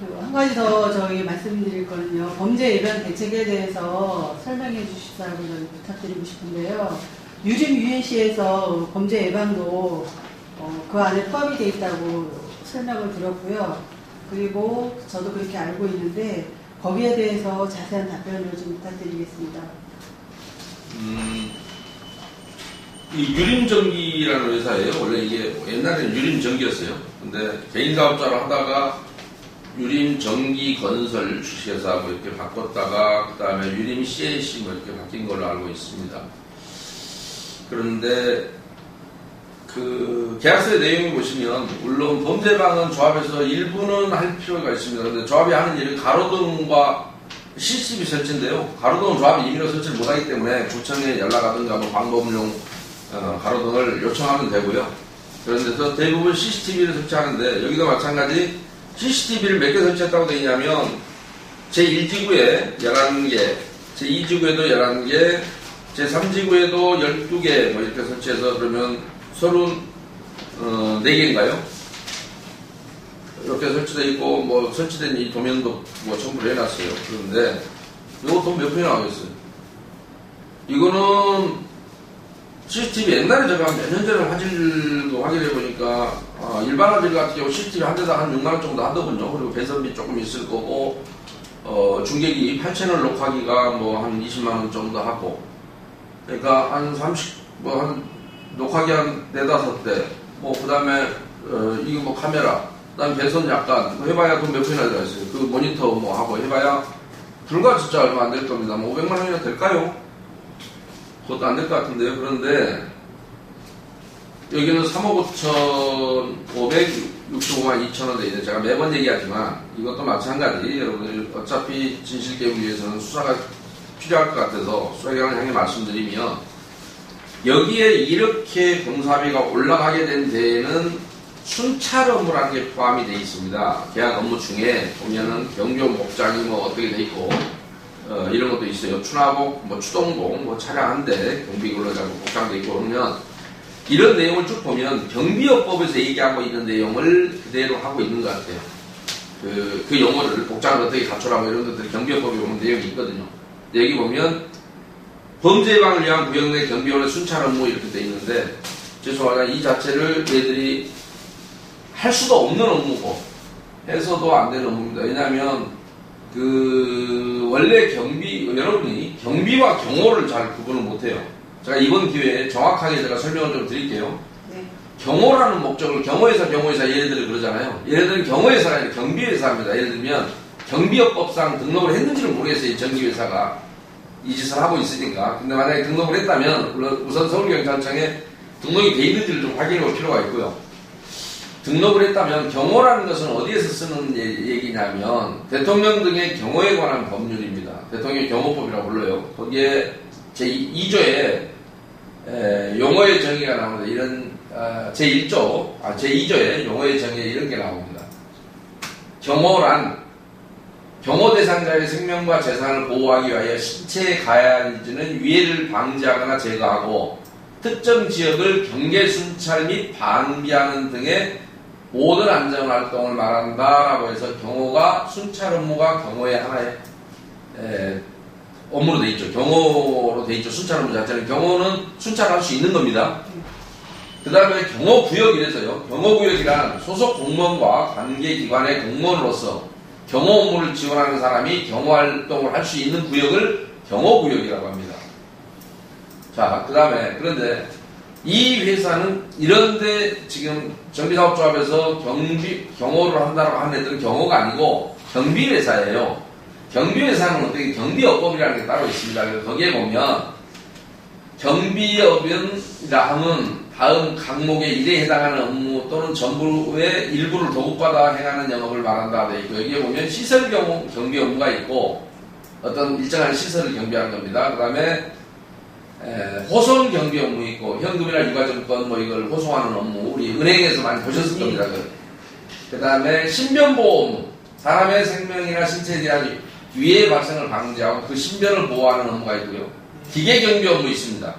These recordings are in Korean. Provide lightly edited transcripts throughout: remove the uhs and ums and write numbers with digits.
그리고 한 가지 더 저희 말씀드릴 거는요. 범죄 예방 대책에 대해서 설명해 주시라고 저희 부탁드리고 싶은데요. 유림 유엔시에서 범죄 예방도 그 안에 포함이 되어 있다고 설명을 들었고요. 그리고 저도 그렇게 알고 있는데 거기에 대해서 자세한 답변을 좀 부탁드리겠습니다. 이 유림전기라는 회사예요. 원래 이게 옛날에는 유림전기였어요. 근데 개인 사업자로 하다가 유림전기건설 주식회사 뭐 이렇게 바꿨다가 그 다음에 유림 CNC 뭐 이렇게 바뀐 걸로 알고 있습니다. 그런데 그 계약서의 내용을 보시면 물론 범죄방은 조합에서 일부는 할 필요가 있습니다. 그런데 조합이 하는 일은 가로등과 CCTV 설치인데요. 가로등은 조합이 임의로 설치를 못하기 때문에 구청에 연락하든가 뭐 방법용 가로등을 요청하면 되고요. 그런 데서 대부분 CCTV를 설치하는데 여기도 마찬가지 CCTV를 몇 개 설치했다고 되어 있냐면 제1지구에 11개, 제2지구에도 11개, 제3지구에도 12개 뭐 이렇게 설치해서 그러면 34개인가요? 이렇게 설치되어 있고 뭐 설치된 이 도면도 뭐 첨부를 해놨어요. 그런데 이거 돈 몇 편이 나오겠어요? 이거는 CCTV 옛날에 제가 몇 년 전에 화질도 확인해 보니까 일반 화질 같은 경우 CCTV 한 대당 한 6만원 정도 하더군요. 그리고 배선비 조금 있을 거고 중계기 8채널 녹화기가 뭐 한 20만원 정도 하고 그러니까 한 30, 뭐 한 녹화기 한 4-5대 뭐 그 다음에 이거 뭐 카메라 그 다음에 배선 약간 해봐야 돈 몇 편이나 들어있어요. 그 모니터 뭐 하고 해봐야 불과 진짜 얼마 안 될 겁니다. 뭐 500만원이나 될까요? 그것도 안 될 것 같은데요. 그런데 여기는 3억 5,565만 2천원 돼 있는데 제가 매번 얘기하지만 이것도 마찬가지 여러분들 어차피 진실개혁을 위해서는 수사가 필요할 것 같아서 수사기관을 향해 말씀드리면 여기에 이렇게 공사비가 올라가게 된 데에는 순찰 업무라는 게 포함이 되어 있습니다. 계약 업무 중에 보면은 경비원 복장이 뭐 어떻게 돼 있고 이런 것도 있어요. 추나복, 뭐 추동복, 뭐 차량 한 대 경비 근로자고 복장돼 있고 그러면 이런 내용을 쭉 보면 경비업법에서 얘기하고 있는 내용을 그대로 하고 있는 것 같아요. 그 용어를 복장을 어떻게 갖추라고 이런 것들이 경비업법에 보면 내용이 있거든요. 여기 보면 범죄 예방을 위한 구역 내 경비원의 순찰 업무 이렇게 돼 있는데 죄송하지만 이 자체를 얘들이 할 수도 없는 업무고 해서도 안 되는 업무입니다. 왜냐하면 원래 여러분이 경비와 경호를 잘 구분을 못해요. 제가 이번 기회에 정확하게 제가 설명을 좀 드릴게요. 네. 경호라는 목적을 경호회사 얘네들이 그러잖아요. 얘네들은 경호회사가 아니라 경비회사입니다. 예를 들면 경비업법상 등록을 했는지를 모르겠어요. 이 전기회사가 이 짓을 하고 있으니까. 근데 만약에 등록을 했다면 우선 서울경찰청에 등록이 돼 있는지를 좀 확인해 볼 필요가 있고요. 등록을 했다면 경호라는 것은 어디에서 쓰는 얘기냐면 대통령 등의 경호에 관한 법률입니다. 대통령 경호법이라고 불러요. 거기에 제2조에 용어의 정의가 나오는데 이런 제2조에 용어의 정의에 이런 게 나옵니다. 경호란 경호 대상자의 생명과 재산을 보호하기 위하여 신체에 가해지는 위해를 방지하거나 제거하고 특정 지역을 경계 순찰 및 방비하는 등의 모든 안전활동을 말한다라고 해서 경호가 순찰 업무가 경호의 하나의 업무로 돼 있죠. 경호로 돼 있죠. 순찰 업무 자체는 경호는 순찰할 수 있는 겁니다. 그 다음에 경호구역이라서요. 경호구역이란 소속 공무원과 관계기관의 공무원으로서 경호 업무를 지원하는 사람이 경호활동을 할 수 있는 구역을 경호구역이라고 합니다. 자, 그 다음에 그런데 이 회사는 이런데 지금 정비사업조합에서 경호를 한다고 하는 애들은 경호가 아니고 경비회사예요. 경비회사는 어떻게 경비업법이라는 게 따로 있습니다. 그래서 거기에 보면 경비업이라 하면 다음 항목의 일에 해당하는 업무 또는 전부의 일부를 도급받아 행하는 영업을 말한다 되어 있고 여기에 보면 시설 경비 업무가 있고 어떤 일정한 시설을 경비하는 겁니다. 그 다음에 호송 경비 업무 있고 현금이나 유가증권 뭐 이걸 호송하는 업무 우리 은행에서 많이 보셨을 겁니다. 그 다음에 신변보호 업무 사람의 생명이나 신체에 대한 위해 발생을 방지하고 그 신변을 보호하는 업무가 있고요. 기계 경비 업무 있습니다.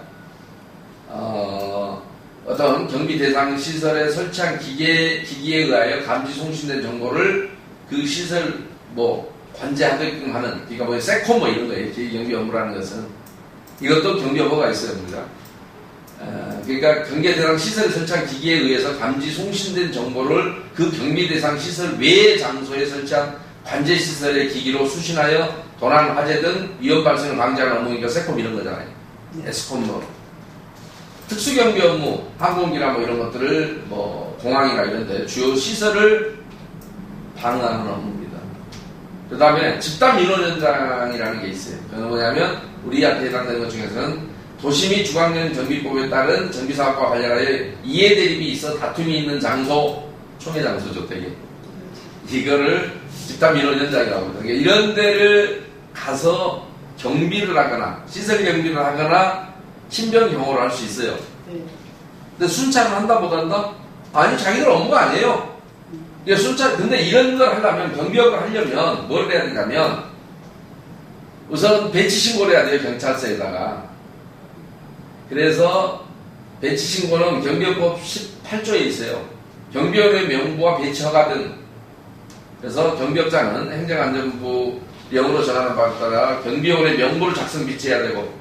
어떤 경비 대상 시설에 설치한 기기에 의하여 감지 송신된 정보를 그 그 시설 뭐 관제하게끔 하는, 그러니까 뭐 세콤 뭐 이런 거예요. 경비 업무라는 것은. 이것도 경비 업무가 있어야 됩니다. 그러니까 경계 대상 시설에 설치한 기기에 의해서 감지 송신된 정보를 그 경비 대상 시설 외의 장소에 설치한 관제 시설의 기기로 수신하여 도난, 화재 등 위험 발생을 방지하는 업무니까 세콤 이런 거잖아요. 에스콤 뭐 특수경비 업무, 항공기나 뭐 이런 것들을 뭐 공항이나 이런 데 주요 시설을 방어하는 업무입니다. 그 다음에 집단 민원 현장이라는 게 있어요. 그건 뭐냐면 우리한테 해당되는 것 중에서는 도시 및 중앙령 정비법에 따른 정비사업과 관련하여 이해 대립이 있어 다툼이 있는 장소, 총회 장소죠, 되게. 이거를 집단 민원 현장이라고 합니다. 그러니까 이런 데를 가서 경비를 하거나 시설 경비를 하거나 신변 경호를 할 수 있어요. 근데 순찰을 한다 못한다? 아니, 자기들 업무가 아니에요. 순찰, 근데 이런 걸 하려면, 경비업을 하려면 뭘 해야 되냐면 우선 배치 신고를 해야 돼요, 경찰서에다가. 그래서 배치 신고는 경비업법 18조에 있어요. 경비원의 명부와 배치 허가 등. 그래서 경비업자는 행정안전부령으로 전하는 바에 따라 경비원의 명부를 작성 비치해야 되고,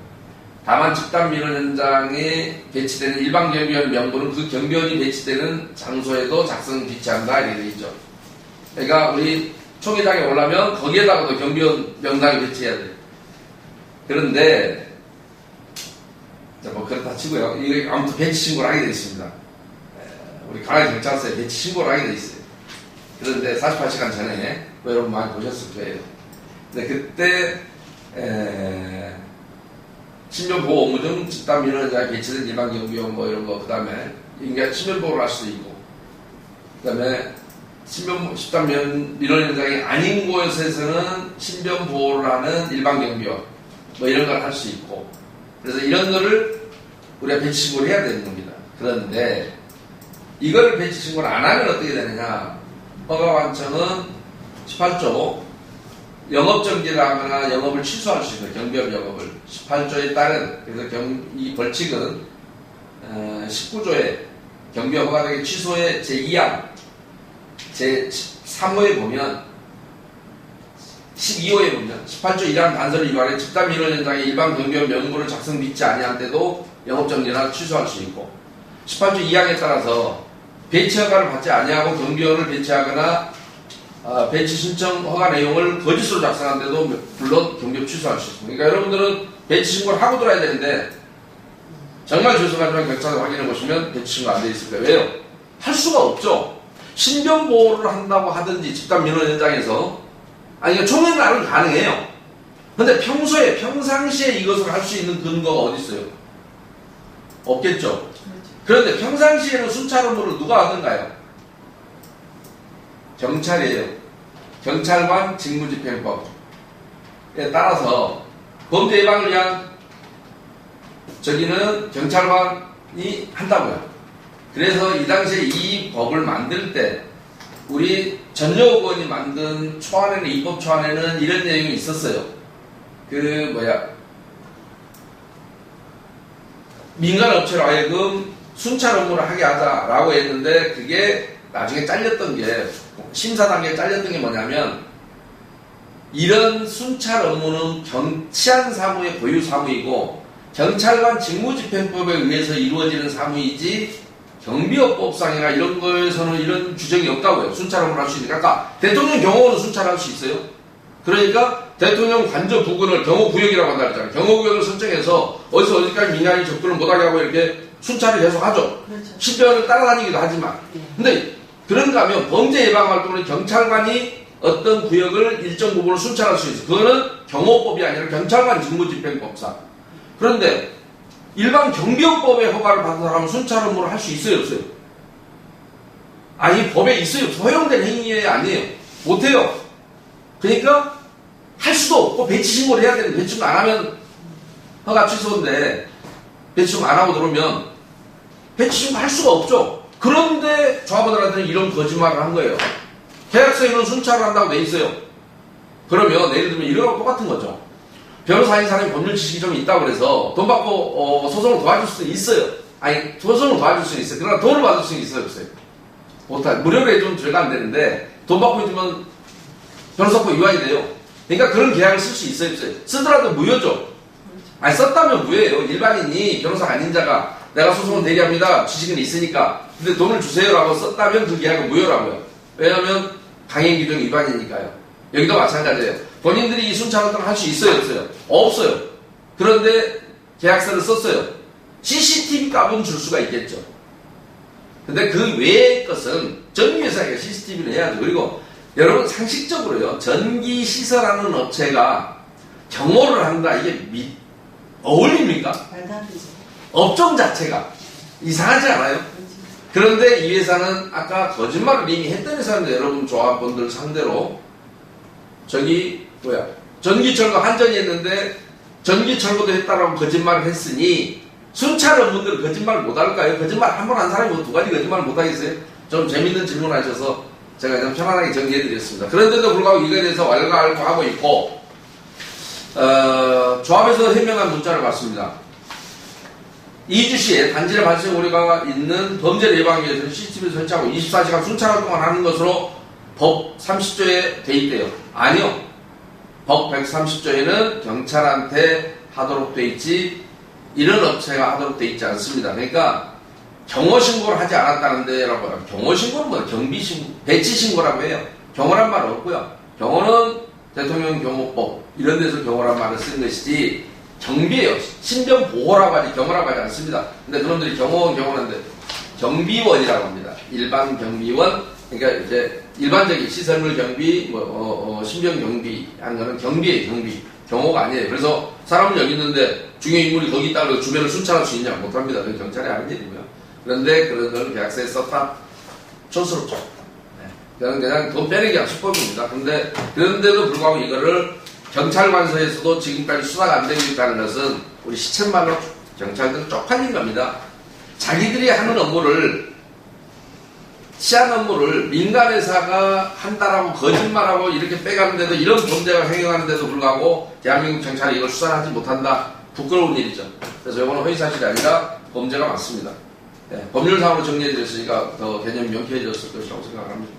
다만 집단 민원 현장에 배치되는 일반 경비원 명부는 그 경비원이 배치되는 장소에도 작성 비치한다 이렇게 되어 있죠. 그러니까 우리 총회장에 오려면 거기에다가도 경비원 명단을 배치해야 돼요. 그런데 뭐 그렇다 치고요. 이게 아무튼 배치 신고를 하게 되어 있습니다. 우리 강화도 경찰서에 배치 신고를 하게 되어 있어요. 그런데 48시간 전에 뭐 여러분 많이 보셨을 거예요. 근데 그때 신변보호 업무 등 집단 민원 현장에 배치된 일반 경비원 뭐 이런 거, 그 다음에 인간 신변보호를 할 수도 있고, 그 다음에 집단 민원 현장이 아닌 곳에서는 신변보호를 하는 일반 경비원 뭐 이런 걸 할 수 있고, 그래서 이런 거를 우리가 배치 신고를 해야 되는 겁니다. 그런데 이걸 배치 신고를 안 하면 어떻게 되느냐? 허가관청은 18조 영업정지를 하거나 영업을 취소할 수 있는 경비업 영업을 18조에 따른, 그래서 이 벌칙은 19조에 경비업 허가등의 취소의 제2항 제3호에 보면 12호에 보면 18조 1항 단서를 위반해 집단 민원 현장에 일반 경비업 명부를 작성 빚지 아니한 때도 영업정지나 취소할 수 있고, 18조 2항에 따라서 배치 허가를 받지 아니하고 경비원을 배치하거나 배치 신청 허가 내용을 거짓으로 작성한 데도 물론 경비업 취소할 수 있습니다. 그러니까 여러분들은 배치 신고를 하고 들어야 되는데, 정말 죄송하지만 경찰서 확인해 보시면 배치 신고 안 돼 있습니다. 왜요? 할 수가 없죠. 신변보호를 한다고 하든지 집단 민원 현장에서, 아니, 총회는 나름 가능해요. 근데 평상시에 이것을 할 수 있는 근거가 어디 있어요? 없겠죠. 그런데 평상시에는 순찰 업무를 누가 하던가요? 경찰이에요. 경찰관 직무집행법에 따라서 범죄 예방을 위한 저기는 경찰관이 한다고요. 그래서 이 당시에 이 법을 만들 때 우리 전여옥 의원이 만든 초안에는, 입법 초안에는 이런 내용이 있었어요. 민간업체로 하여금 순찰 업무를 하게 하자라고 했는데, 그게 나중에 잘렸던 게, 심사 단계에 잘렸던 게 뭐냐면, 이런 순찰 업무는 경치안 사무의 고유 사무이고 경찰관 직무집행법에 의해서 이루어지는 사무이지 경비업법상이나 이런 거에서는 이런 규정이 없다고요. 순찰 업무를 할 수 있으니까. 아까 대통령 경호원은 순찰할 수 있어요. 그러니까 대통령 관저 부근을 경호구역이라고 한다 그랬잖아요. 경호구역을 설정해서 어디서 어디까지 민간인이 접근을 못하게 하고 이렇게 순찰을 계속 하죠. 그렇죠. 신변을 따라다니기도 하지만. 근데 그런가 하면 범죄 예방 활동은 경찰관이 어떤 구역을 일정 부분을 순찰할 수 있어요. 그거는 경호법이 아니라 경찰관 직무집행법상. 그런데 일반 경비업법에 허가를 받은 사람은 순찰 업무를 할 수 있어요, 없어요? 아니, 법에 있어요. 허용된 행위에 아니에요. 못해요. 그러니까 할 수도 없고 배치 신고를 해야 되는데, 배치 신고 안 하면 허가 취소인데, 배치 신고 안 하고 들어오면 배치 신고 할 수가 없죠. 그런데 조합원들한테는 이런 거짓말을 한 거예요. 계약서에는 순찰을 한다고 돼 있어요. 그러면 예를 들면 이런 거 똑같은 거죠. 변호사인 사람이 법률 지식이 좀 있다고 그래서 돈 받고 소송을 도와줄 수는 있어요. 아니, 소송을 도와줄 수는 있어요. 그러나 돈을 받을 수는 있어요, 없어요? 못할. 무료로 해주면 죄가 안 되는데 돈 받고 해주면 변호사법 위반이 돼요. 그러니까 그런 계약을 쓸 수 있어요, 없어요? 쓰더라도 무효죠. 아니, 썼다면 무효예요. 일반인이 변호사가 아닌 자가 내가 소송을 대리합니다. 지식은 있으니까. 근데 돈을 주세요라고 썼다면 그 계약은 무효라고요. 왜냐하면 강행규정 위반이니까요. 여기도 마찬가지예요. 본인들이 이 순찰활동을 할 수 있어요, 없어요? 없어요. 그런데 계약서를 썼어요. CCTV 값은 줄 수가 있겠죠. 근데 그 외의 것은 전기회사가 CCTV를 해야죠. 그리고 여러분 상식적으로요, 전기시설하는 업체가 경호를 한다, 이게 어울립니까? 말도 안 되죠. 업종 자체가 이상하지 않아요? 그런데 이 회사는 아까 거짓말을 이미 했던 회사인데, 여러분 조합원들 상대로 전기철거 한전이 했는데 전기철거도 했다라고 거짓말을 했으니 순찰 업무들 거짓말 못할까요? 거짓말 한 번 한 사람이 뭐 두 가지 거짓말 못하겠어요? 좀 재밌는 질문 하셔서 제가 좀 편안하게 정리해드렸습니다. 그런데도 불구하고 이거에 대해서 왈가왈부하고 있고, 조합에서 해명한 문자를 받습니다. 이주시에 단지의 발생 우려가 있는 범죄를 예방하기 위해서 CCTV를 설치하고 24시간 순찰활동을 하는 것으로 법 30조에 돼 있대요. 아니요. 법 130조에는 경찰한테 하도록 돼 있지, 이런 업체가 하도록 돼 있지 않습니다. 그러니까 경호신고를 하지 않았다는데 라고 해요. 경호신고는 뭐 경비신고, 배치신고라고 해요. 경호란 말은 없고요. 경호는 대통령 경호법 이런 데서 경호란 말을 쓰는 것이지 경비예요. 신변보호라고 하지 경호라고 하지 않습니다. 근데 그놈들이 경호하는데 경비원이라고 합니다. 일반 경비원, 그러니까 이제 일반적인 시설물 경비, 신변 경비 하는 거는 경비예요. 경호가 아니에요. 그래서 사람은 여기 있는데 중요 인물이 거기 있다고 주변을 순찰할 수 있냐? 못합니다. 그건 경찰이 아닌 일이고요. 그런데 그런 걸 계약서에 썼다? 촌스럽죠. 네. 그냥 돈 빼내기 수법입니다. 그런데도 불구하고 이거를 경찰관서에서도 지금까지 수사가 안 되고 있다는 것은 우리 시쳇말로 경찰들은 쪽팔린 겁니다. 자기들이 하는 업무를, 시한 업무를 민간회사가 한다라고 거짓말하고 이렇게 빼가는데도, 이런 범죄가 행해가는데도 불구하고 대한민국 경찰이 이걸 수사를 하지 못한다. 부끄러운 일이죠. 그래서 이거는 허위사실이 아니라 범죄가 맞습니다. 네, 법률상으로 정리해드렸으니까 더 개념이 명쾌해졌을 것이라고 생각합니다.